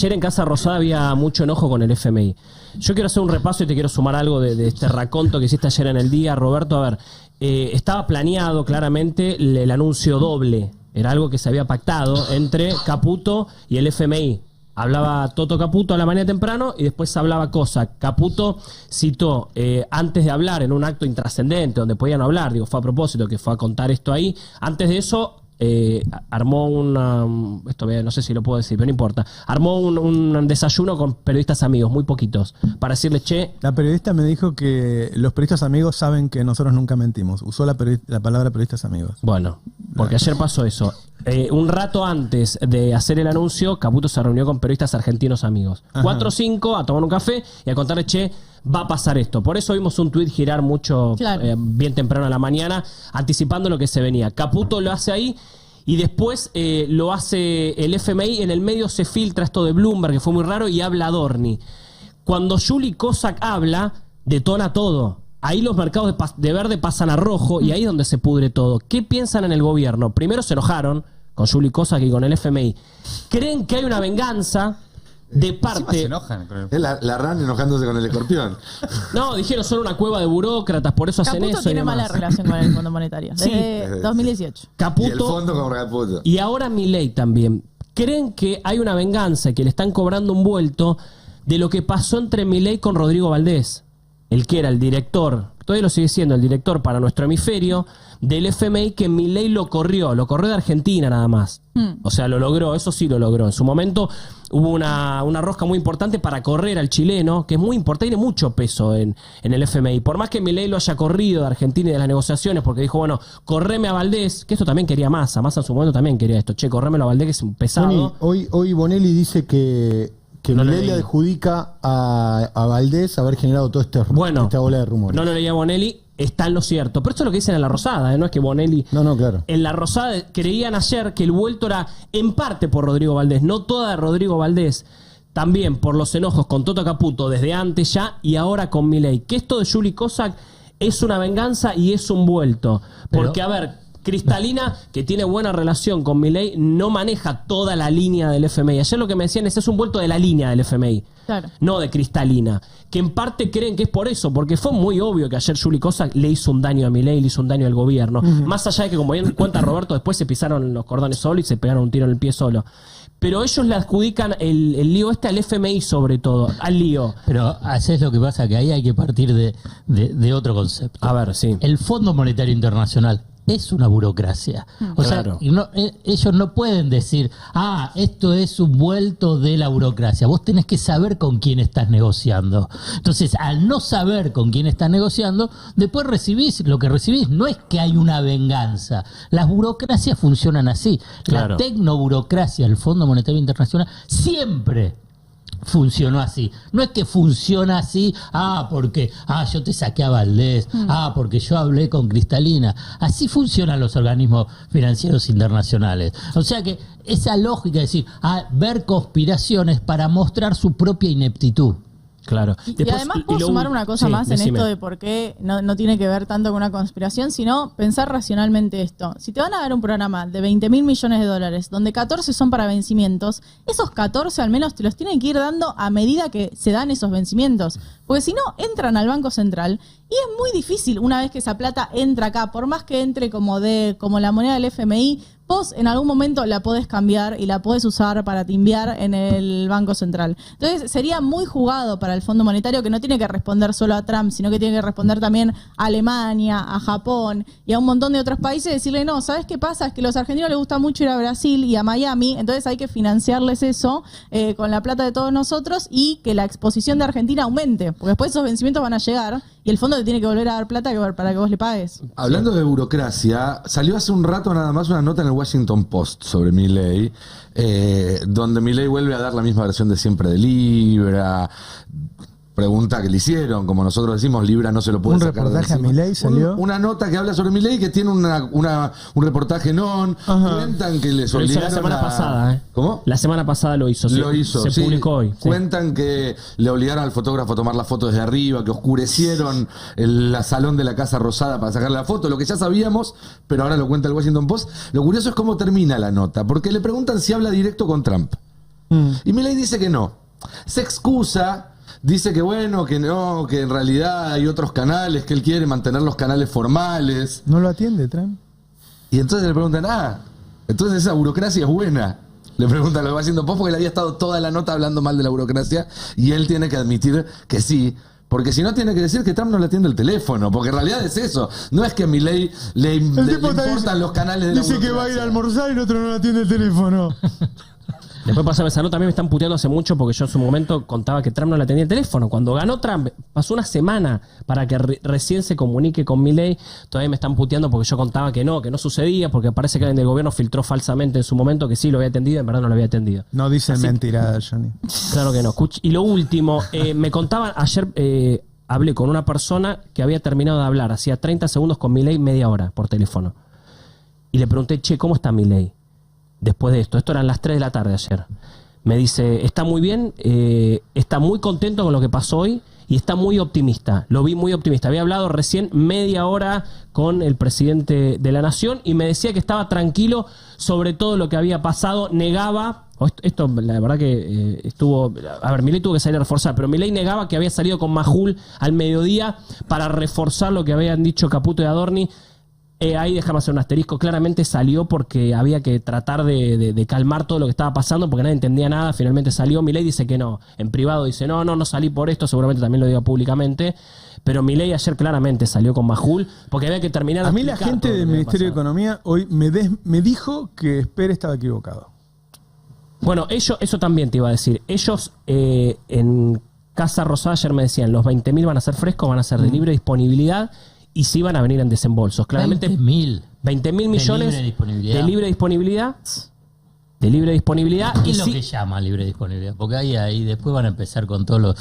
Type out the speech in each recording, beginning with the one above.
Ayer en Casa Rosada había mucho enojo con el FMI. Yo quiero hacer un repaso y te quiero sumar algo de este raconto que hiciste ayer en el día, Roberto. A ver, estaba planeado claramente el anuncio doble. Era algo que se había pactado entre Caputo y el FMI. Hablaba Toto Caputo a la mañana temprano y después hablaba Cosa. Caputo citó, antes de hablar en un acto intrascendente donde podían hablar, digo, fue a propósito que fue a contar esto ahí, antes de eso armó esto no sé si lo puedo decir, pero no importa, armó un desayuno con periodistas amigos, muy poquitos, para decirles, che... La periodista me dijo que los periodistas amigos saben que nosotros nunca mentimos. Usó la palabra periodistas amigos. Bueno, porque ayer pasó eso. Un rato antes de hacer el anuncio, Caputo se reunió con periodistas argentinos amigos. 4 o 5 a tomar un café y a contarle, che, va a pasar esto. Por eso vimos un tuit girar mucho, claro, bien temprano a la mañana, anticipando lo que se venía. Caputo lo hace ahí y después lo hace el FMI. En el medio se filtra esto de Bloomberg, que fue muy raro, y habla Adorni. Cuando Juli Kozak habla, detona todo. Ahí los mercados de verde pasan a rojo y ahí es donde se pudre todo. ¿Qué piensan en el gobierno? Primero se enojaron con Juli Kozak y con el FMI. ¿Creen que hay una venganza de parte... Se enojan con el... la RAN enojándose con el escorpión. No, dijeron son una cueva de burócratas, por eso hacen Caputo eso. Tiene mala relación con el Fondo Monetario. Desde 2018. Caputo, y el fondo con Caputo. Y ahora Milei también. ¿Creen que hay una venganza, que le están cobrando un vuelto de lo que pasó entre Milei con Rodrigo Valdés? El que era el director, todavía lo sigue siendo el director para nuestro hemisferio, del FMI, que Milei lo corrió de Argentina nada más. O sea, lo logró, eso sí lo logró. En su momento hubo una rosca muy importante para correr al chileno, que es muy importante, tiene mucho peso en el FMI. Por más que Milei lo haya corrido de Argentina y de las negociaciones, porque dijo, bueno, correme a Valdés, que esto también quería Massa en su momento también quería esto, che, corrémelo a Valdés, que es un pesado. Hoy Bonelli dice que Milei le adjudica a Valdés haber generado todo esta ola de rumores. No lo leía Bonelli, está en lo cierto. Pero esto es lo que dicen en La Rosada, no es que Bonelli... No, claro. En La Rosada creían ayer que el vuelto era en parte por Rodrigo Valdés, no toda de Rodrigo Valdés, también por los enojos con Toto Caputo desde antes ya y ahora con Milei. Que esto de Juli Kozak es una venganza y es un vuelto. Porque, a ver... Cristalina, que tiene buena relación con Milei, no maneja toda la línea del FMI. Ayer lo que me decían es un vuelto de la línea del FMI, claro, no de Cristalina. Que en parte creen que es por eso, porque fue muy obvio que ayer Juli Kozak le hizo un daño a Milei, le hizo un daño al gobierno. Más allá de que, como bien cuenta Roberto, después se pisaron los cordones solo y se pegaron un tiro en el pie solo. Pero ellos le adjudican el lío al FMI sobre todo, al lío. Pero así es lo que pasa, que ahí hay que partir de otro concepto. A ver, sí. El Fondo Monetario Internacional es una burocracia. O claro. sea, ellos no pueden decir, esto es un vuelto de la burocracia. Vos tenés que saber con quién estás negociando. Entonces, al no saber con quién estás negociando, después recibís lo que recibís. No es que hay una venganza. Las burocracias funcionan así. Claro. La tecnoburocracia del Fondo Monetario Internacional siempre funcionó así. No es que funciona así, porque yo te saqué a Valdés, porque yo hablé con Cristalina. Así funcionan los organismos financieros internacionales. O sea que esa lógica de decir, ver conspiraciones para mostrar su propia ineptitud. Claro. Y además puedo sumar una cosa más en esto de por qué no tiene que ver tanto con una conspiración, sino pensar racionalmente esto. Si te van a dar un programa de 20.000 millones de dólares, donde 14 son para vencimientos, esos 14 al menos te los tienen que ir dando a medida que se dan esos vencimientos. Porque si no, entran al Banco Central y es muy difícil una vez que esa plata entra acá, por más que entre como la moneda del FMI, vos en algún momento la podés cambiar y la podés usar para timbiar en el Banco Central. Entonces sería muy jugado para el Fondo Monetario, que no tiene que responder solo a Trump, sino que tiene que responder también a Alemania, a Japón y a un montón de otros países, decirle, no, ¿sabes qué pasa? Es que a los argentinos les gusta mucho ir a Brasil y a Miami, entonces hay que financiarles eso con la plata de todos nosotros y que la exposición de Argentina aumente, porque después esos vencimientos van a llegar y el fondo te tiene que volver a dar plata para que vos le pagues. Hablando de burocracia, salió hace un rato nada más una nota en el Washington Post sobre Milei, donde Milei vuelve a dar la misma versión de siempre de Libra. Pregunta que le hicieron, como nosotros decimos, Libra no se lo puede sacar de encima. ¿Un reportaje a Milei salió? Una nota que habla sobre Milei, que tiene un reportaje cuentan que les obligaron la semana pasada, ¿Cómo? La semana pasada lo hizo. Se publicó hoy. Cuentan que le obligaron al fotógrafo a tomar la foto desde arriba, que oscurecieron el salón de la Casa Rosada para sacarle la foto, lo que ya sabíamos, pero ahora lo cuenta el Washington Post. Lo curioso es cómo termina la nota, porque le preguntan si habla directo con Trump. Y Milei dice que no. Se excusa, dice que bueno, que no, que en realidad hay otros canales, que él quiere mantener los canales formales. ¿No lo atiende, Trump? Y entonces le preguntan, entonces esa burocracia es buena. Le preguntan lo que va haciendo Post, porque le había estado toda la nota hablando mal de la burocracia, y él tiene que admitir que sí. Porque si no, tiene que decir que Trump no le atiende el teléfono. Porque en realidad es eso. No es que a Milei le importan los canales de la burocracia. Dice que va a ir a almorzar y el otro no le atiende el teléfono. Después pasaba esa nota, también me están puteando hace mucho porque yo en su momento contaba que Trump no le atendía el teléfono. Cuando ganó Trump, pasó una semana para que recién se comunique con Milei. Todavía me están puteando porque yo contaba que no sucedía, porque parece que alguien del gobierno filtró falsamente en su momento que sí lo había atendido, en verdad no lo había atendido. No dicen mentira, Johnny. Claro que no. Y lo último, me contaban ayer, hablé con una persona que había terminado de hablar hacía 30 segundos con Milei, media hora por teléfono. Y le pregunté, ¿cómo está Milei? Después de esto eran las 3 de la tarde ayer. Me dice, está muy bien, está muy contento con lo que pasó hoy y está muy optimista. Lo vi muy optimista. Había hablado recién media hora con el presidente de la Nación y me decía que estaba tranquilo sobre todo lo que había pasado. Negaba, esto la verdad que estuvo... A ver, Milei tuvo que salir a reforzar, pero Milei negaba que había salido con Majul al mediodía para reforzar lo que habían dicho Caputo y Adorni. Ahí déjame hacer un asterisco. Claramente salió porque había que tratar de calmar todo lo que estaba pasando porque nadie entendía nada. Finalmente salió. Milei dice que no. En privado dice no salí por esto. Seguramente también lo diga públicamente. Pero Milei ayer claramente salió con Majul porque había que terminar. A mí la gente del Ministerio de Economía hoy me dijo que Esper estaba equivocado. Bueno, eso también te iba a decir. Ellos en Casa Rosada ayer me decían los 20.000 van a ser frescos, van a ser de libre disponibilidad. Y sí van a venir en desembolsos. Claramente 20.000 millones de libre disponibilidad. De libre disponibilidad. ¿Qué es lo que llama libre disponibilidad? Porque ahí después van a empezar con todas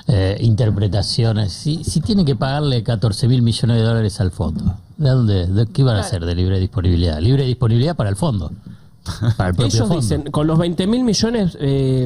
las interpretaciones. Si tienen que pagarle 14.000 millones de dólares al fondo, ¿de qué van a hacer de libre disponibilidad? Libre disponibilidad para el fondo. Para el propio Ellos fondo. dicen, con los 20.000 millones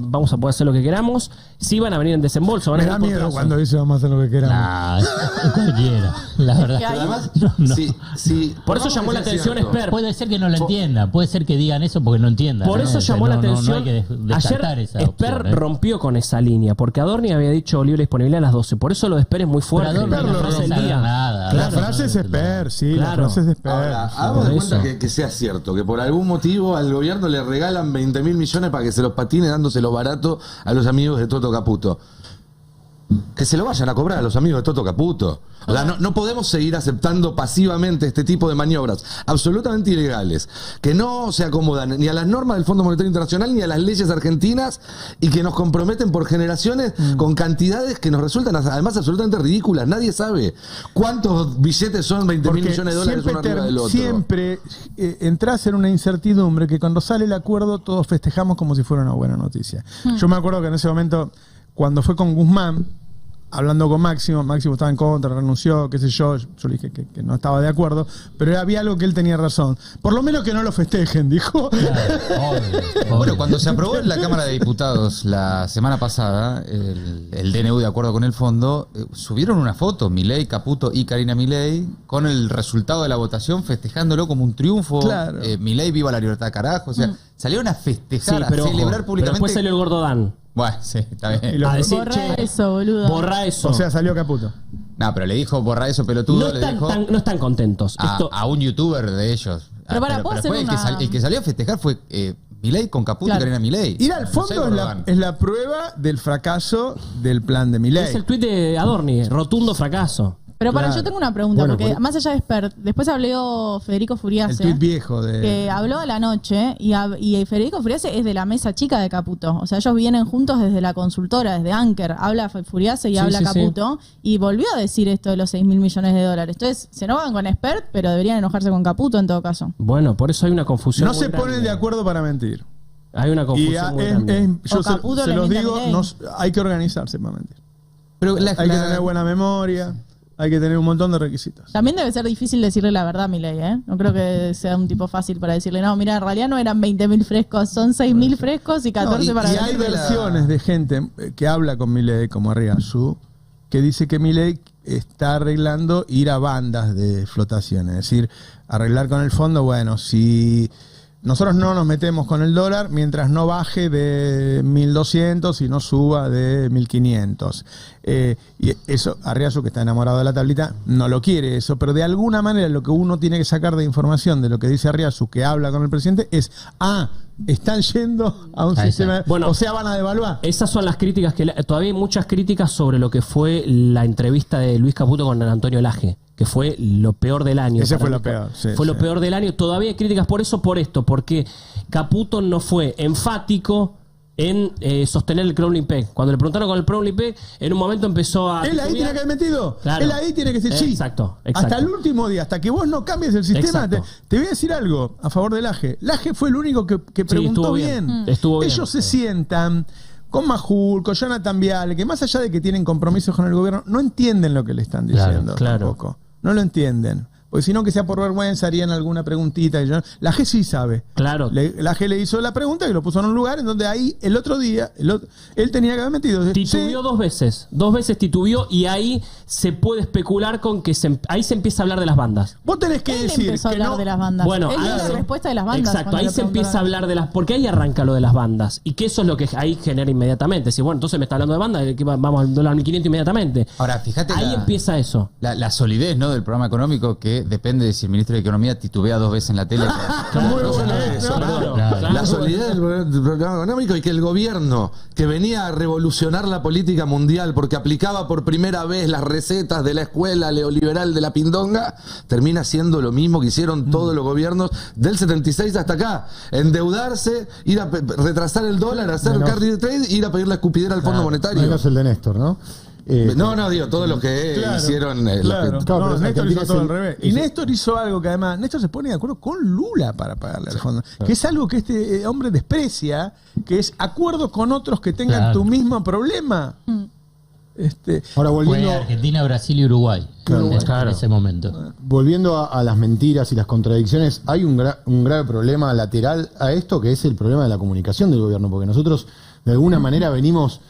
vamos a poder hacer lo que queramos. Sí van a venir en desembolso. Me da miedo cuando dice vamos a hacer lo que queramos. Nah, cualquiera, la verdad. Pero además, no. Sí, por eso llamó la atención Esper. Puede ser que no lo entienda, puede ser que digan eso porque no entiendan. Por eso llamó la atención. No hay que descartar ayer esa Esper opción, rompió con esa línea, porque Adorni había dicho libre disponibilidad a las 12. Por eso lo de Esper es muy fuerte. Pero Adorni la frase del día. nada. La frase es Esper, sí, la frase es de Esper. Ahora, hagamos de cuenta que sea cierto, que por algún motivo al gobierno le regalan 20.000 millones para que se los patine dándoselo barato a los amigos de Toto Caputo. Que se lo vayan a cobrar a los amigos de Toto Caputo. O sea, no podemos seguir aceptando pasivamente este tipo de maniobras absolutamente ilegales, que no se acomodan ni a las normas del Fondo Monetario Internacional ni a las leyes argentinas y que nos comprometen por generaciones con cantidades que nos resultan además absolutamente ridículas. Nadie sabe cuántos billetes son 20.000 millones de dólares uno arriba del otro. Siempre entras en una incertidumbre que cuando sale el acuerdo todos festejamos como si fuera una buena noticia. Yo me acuerdo que en ese momento, cuando fue con Guzmán, hablando con Máximo estaba en contra, renunció, qué sé yo le dije que no estaba de acuerdo, pero había algo que él tenía razón. Por lo menos que no lo festejen, dijo. Bueno, cuando se aprobó en la Cámara de Diputados la semana pasada el DNU de acuerdo con el fondo, subieron una foto, Milei, Caputo y Karina Milei, con el resultado de la votación festejándolo como un triunfo. Claro. Milei, viva la libertad, carajo. O sea, salieron a festejar, pero, a celebrar públicamente. Pero después salió el gordo Dan. Bueno, sí, está bien. A decir, borra eso, boludo. Borra eso. O sea, salió Caputo. No, pero le dijo borra eso, pelotudo. No están contentos. A un youtuber de ellos. Pero el que salió a festejar fue Milei con Caputo y Karina Milei. Ir al fondo es la prueba del fracaso del plan de Milei. Es el tuit de Adorni, rotundo fracaso. Pero yo tengo una pregunta, porque más allá de Esper, después habló Federico Furiase. El tuit viejo que habló a la noche, y Federico Furiase es de la mesa chica de Caputo. O sea, ellos vienen juntos desde la consultora, desde Anker. Habla Furiase y habla Caputo. Y volvió a decir esto de los 6.000 millones de dólares. Entonces, se enojan con Esper, pero deberían enojarse con Caputo en todo caso. Bueno, por eso hay una confusión. No se ponen de acuerdo para mentir. Hay una confusión muy grande. Yo se los digo, hay que organizarse para mentir. Pero hay que tener buena memoria. Hay que tener un montón de requisitos. También debe ser difícil decirle la verdad a Milei, ¿eh? No creo que sea un tipo fácil para decirle, no, mira, en realidad no eran 20.000 frescos, son 6.000 frescos y 14 para... Y hay versiones de gente que habla con Milei, como Arriazu, que dice que Milei está arreglando ir a bandas de flotación. Es decir, arreglar con el fondo, bueno, si nosotros no nos metemos con el dólar mientras no baje de 1.200 y no suba de 1.500. Y eso, Arriazu, que está enamorado de la tablita, no lo quiere eso, pero de alguna manera lo que uno tiene que sacar de información de lo que dice Arriazu, que habla con el presidente, es, están yendo a un sistema, bueno, o sea, van a devaluar. Esas son las críticas todavía hay muchas críticas sobre lo que fue la entrevista de Luis Caputo con Antonio Laje, que fue lo peor del año. Ese fue lo peor. Sí, fue lo peor del año. Todavía hay críticas por esto, porque Caputo no fue enfático en sostener el crawling peg. Cuando le preguntaron con el crawling peg, en un momento empezó a... Él ahí tiene que haber metido. Claro. Él ahí tiene que decir sí. Exacto. Hasta el último día, hasta que vos no cambies el sistema. Te voy a decir algo a favor de Laje. Laje fue el único que preguntó bien. Estuvo bien. Ellos se sientan con Majul, con Jonathan Viale, que más allá de que tienen compromisos con el gobierno, no entienden lo que le están diciendo. Claro. Tampoco. No lo entienden. Porque si no, que sea por vergüenza, harían alguna preguntita. La G sí sabe. Claro. La G le hizo la pregunta y lo puso en un lugar en donde ahí el otro día él tenía que haber metido. Titubió dos veces. Dos veces titubió y ahí se puede especular con que ahí se empieza a hablar de las bandas. Vos tenés que decir empezó a hablar de las bandas. Bueno, él dio la respuesta de las bandas. Exacto, ahí se empieza a hablar de las... Porque ahí arranca lo de las bandas. Y que eso es lo que ahí genera inmediatamente. Si bueno, entonces me está hablando de bandas, que vamos al dólar 1.500 inmediatamente. Ahora, fíjate ahí empieza eso. La solidez, ¿no?, del programa económico, que depende de si el ministro de Economía titubea dos veces en la tele. Muy bueno eso. Claro. La solidez del programa económico y que el gobierno, que venía a revolucionar la política mundial porque aplicaba por primera vez las recetas de la escuela neoliberal de la pindonga, termina siendo lo mismo que hicieron todos los gobiernos del 76 hasta acá. Endeudarse, ir a retrasar el dólar, hacer carry trade, ir a pedir la escupidera al Fondo Monetario. Menos el de Néstor, ¿no? Digo, todos los que hicieron... Néstor hizo todo al revés. Y Néstor hizo algo que además, Néstor se pone de acuerdo con Lula para pagarle al fondo. Que es algo que este hombre desprecia, que es acuerdo con otros que tengan tu mismo problema. Ahora volviendo fue Argentina, Brasil y Uruguay. En ese momento. Volviendo a las mentiras y las contradicciones, hay un grave problema lateral a esto, que es el problema de la comunicación del gobierno, porque nosotros de alguna manera venimos,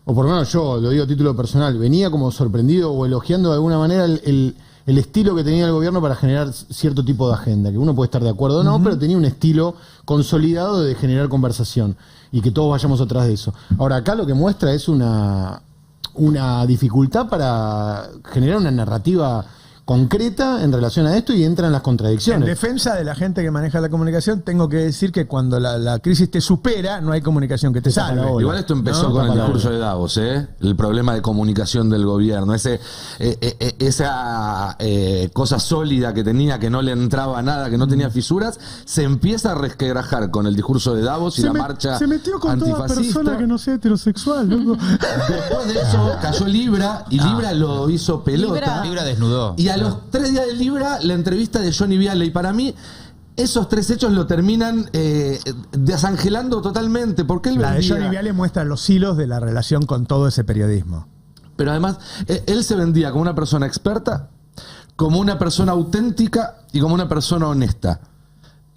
o por lo menos yo lo digo a título personal, venía como sorprendido o elogiando de alguna manera el estilo que tenía el gobierno para generar cierto tipo de agenda, que uno puede estar de acuerdo o no, pero tenía un estilo consolidado de generar conversación y que todos vayamos atrás de eso. Ahora, acá lo que muestra es una dificultad para generar una narrativa concreta en relación a esto y entran las contradicciones. En defensa de la gente que maneja la comunicación, tengo que decir que cuando la crisis te supera, no hay comunicación que te salve. Igual esto empezó con el discurso de Davos, el problema de comunicación del gobierno, esa cosa sólida que tenía, que no le entraba nada, que no tenía fisuras, se empieza a resquebrajar con el discurso de Davos y la marcha se metió con antifascista. toda persona que no sea heterosexual, loco. Después de eso cayó Libra y Libra lo hizo pelota. Libra desnudó. Y a los 3 días de Libra, la entrevista de Johnny Viale. Y para mí, esos 3 hechos lo terminan desangelando totalmente. Porque él la de Johnny Viale muestra los hilos de la relación con todo ese periodismo. Pero además, él se vendía como una persona experta, como una persona auténtica y como una persona honesta.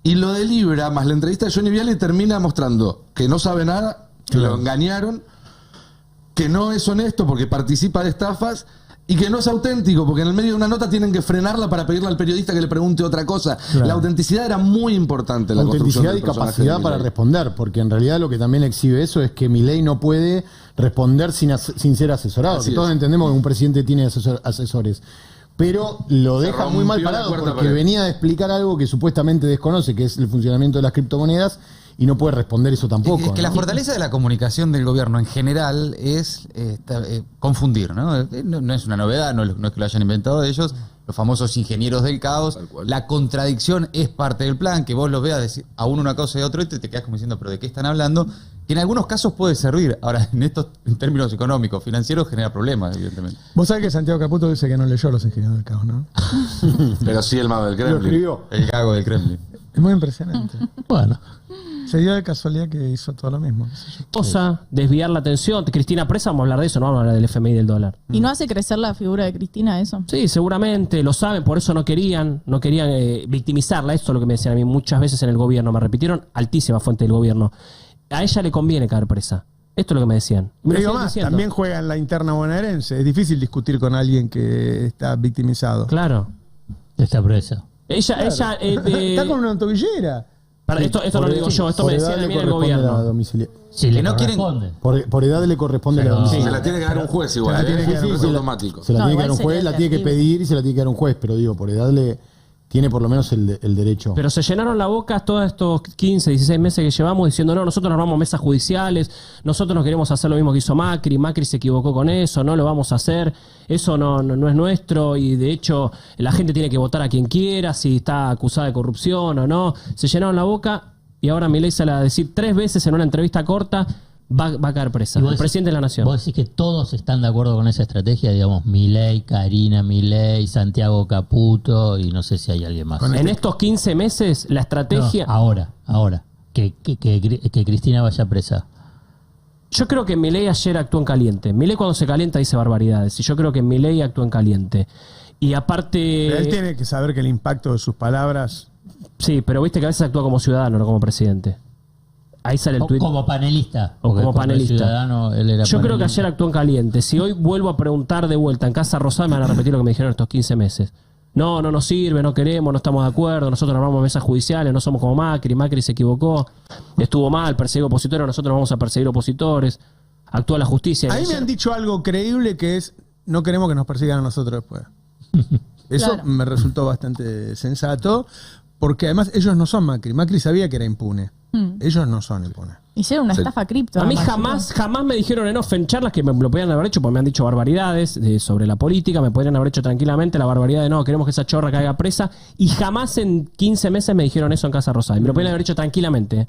Y lo de Libra, más la entrevista de Johnny Viale, termina mostrando que no sabe nada, que lo engañaron, que no es honesto porque participa de estafas, y que no es auténtico, porque en el medio de una nota tienen que frenarla para pedirle al periodista que le pregunte otra cosa. Claro. La autenticidad era muy importante en la construcción del personaje. Autenticidad y capacidad para responder, porque en realidad lo que también exhibe eso es que Milei no puede responder sin ser asesorado. Que todos entendemos que un presidente tiene asesores. Pero lo deja muy mal parado porque venía a explicar algo que supuestamente desconoce, que es el funcionamiento de las criptomonedas, y no puede responder eso tampoco. Es que la fortaleza de la comunicación del gobierno en general es confundir, ¿no? No es una novedad, no es que lo hayan inventado ellos, los famosos ingenieros del caos. La contradicción es parte del plan, que vos lo veas decir a uno una cosa y a otro y te quedas como diciendo, ¿pero de qué están hablando? Que en algunos casos puede servir. Ahora, en términos económicos, financieros, genera problemas, evidentemente. Vos sabés que Santiago Caputo dice que no leyó Los Ingenieros del Caos, ¿no? Pero sí el mago del Kremlin. Lo escribió. El gago del Kremlin. Es muy impresionante. Bueno. Se dio de casualidad que hizo todo lo mismo. Cosa, desviar la atención. Cristina presa, vamos a hablar de eso, no vamos a hablar del FMI y del dólar. ¿Y no hace crecer la figura de Cristina eso? Sí, seguramente, lo saben, por eso no querían victimizarla. Eso es lo que me decían a mí muchas veces en el gobierno. Me repitieron, altísima fuente del gobierno. A ella le conviene caer presa. Esto es lo que me decían. Digo más, también juega en la interna bonaerense. Es difícil discutir con alguien que está victimizado. Claro. Está presa. Ella está con una tobillera. Para, esto no lo digo yo, esto me decía también el gobierno. Si le Que no quieren- corresponde. Por edad le corresponde la domiciliaria. Se la tiene que dar un juez igual. Se la tiene que dar un es juez. automático. Se la No, tiene que dar igual un juez, sería la tiene que terrible. pedir y se la tiene que dar un juez, pero digo, por edad le tiene por lo menos el derecho. Pero se llenaron la boca todos estos 15, 16 meses que llevamos diciendo, no, nosotros nos armamos mesas judiciales, nosotros no queremos hacer lo mismo que hizo Macri, Macri se equivocó con eso, no lo vamos a hacer, eso no es nuestro y de hecho la gente tiene que votar a quien quiera, si está acusada de corrupción o no. Se llenaron la boca y ahora Milei sale a decir 3 veces en una entrevista corta, va a caer presa, Y el vos presidente de la nación. Vos decís que todos están de acuerdo con esa estrategia, digamos, Milei, Karina Milei, Santiago Caputo y no sé si hay alguien más. En estos 15 meses la estrategia... No, ahora, que Cristina vaya presa. Yo creo que Milei ayer actuó en caliente. Milei cuando se calienta dice barbaridades. Y yo creo que Milei actuó en caliente. Y aparte... Pero él tiene que saber que el impacto de sus palabras... Sí, pero viste que a veces actúa como ciudadano, no como presidente. Ahí sale el O tuit. como panelista. O porque como cuando panelista. es ciudadano, él era Yo creo que panelista. ayer actuó en caliente. Si hoy vuelvo a preguntar de vuelta en Casa Rosada, me van a repetir lo que me dijeron estos 15 meses. No nos sirve, no queremos, no estamos de acuerdo, nosotros armamos mesas judiciales, no somos como Macri, Macri se equivocó, estuvo mal, persiguió opositores, nosotros vamos a perseguir opositores, actúa la justicia. A mí me han dicho algo creíble que es, no queremos que nos persigan a nosotros después. Eso Claro. me resultó bastante sensato, porque además ellos no son Macri. Macri sabía que era impune. Ellos no son impunes. Hicieron una estafa cripto. A mí además, jamás me dijeron en off en charlas que me lo podían haber hecho, porque me han dicho barbaridades sobre la política, me podrían haber hecho tranquilamente la barbaridad de no, queremos que esa chorra caiga presa, y jamás en 15 meses me dijeron eso en Casa Rosada, y me lo podían haber hecho tranquilamente.